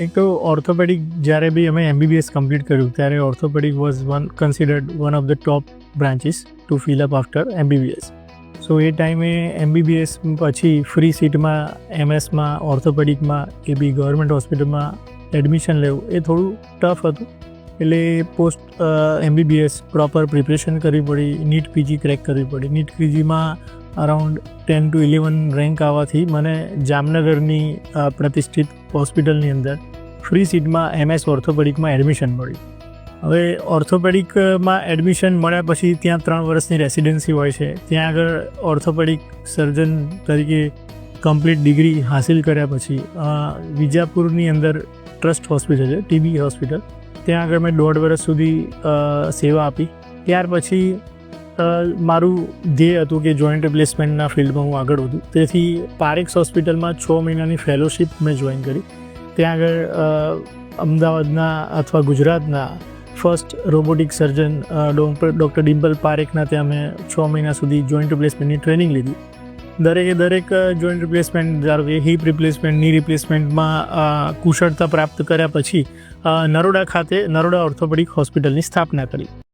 એક તો ઓર્થોપેડિક જ્યારે બી અમે MBBS કમ્પ્લીટ કર્યું ત્યારે orthopedic was considered one of the top branches to fill up after MBBS. So એ ટાઈમે MBBS પછી ફ્રી સીટમાં એમએસમાં ઓર્થોપેડિકમાં એ બી ગવર્મેન્ટ હોસ્પિટલમાં એડમિશન લેવું એ થોડું ટફ હતું. એટલે પોસ્ટ MBBS પ્રોપર પ્રિપરેશન કરવી પડી, નીટ PG ક્રેક કરવી પડી. નીટ PGમાં અરાઉન્ડ 10 to 11 રેન્ક આવવાથી મને જામનગરની પ્રતિષ્ઠિત હોસ્પિટલની અંદર ફ્રી સીટમાં MS ઓર્થોપેડિકમાં એડમિશન મળ્યું. હવે ઓર્થોપેડિકમાં એડમિશન મળ્યા પછી ત્યાં 3 વર્ષની રેસિડેન્સી હોય છે. ત્યાં આગળ ઓર્થોપેડિક સર્જન તરીકે કમ્પ્લીટ ડિગ્રી હાસિલ કર્યા પછી વિજાપુરની અંદર ટ્રસ્ટ હોસ્પિટલ છે, TB હોસ્પિટલ, ત્યાં આગળ મેં 1.5 વર્ષ સુધી સેવા આપી. ત્યાર પછી મારું ધ્યેય હતું કે જોઈન્ટ રિપ્લેસમેન્ટના ફિલ્ડમાં હું આગળ વધું. તેથી પારેખ હોસ્પિટલમાં 6 મહિનાની ફેલોશિપ મેં જોઈન કરી. ત્યાં આગળ અમદાવાદના અથવા ગુજરાતના first robotic surgeon doctor Dimple પારેખના ત્યાં મેં 6 મહિના સુધી જોઈન્ટ રિપ્લેસમેન્ટની ટ્રેનિંગ લીધી. દરેક જોઈન્ટ રિપ્લેસમેન્ટ, ધારો કે હિપ રિપ્લેસમેન્ટ, ની રિપ્લેસમેન્ટમાં કુશળતા પ્રાપ્ત કર્યા પછી નરોડા ખાતે નરોડા ઓર્થોપેડિક હોસ્પિટલની સ્થાપના કરી.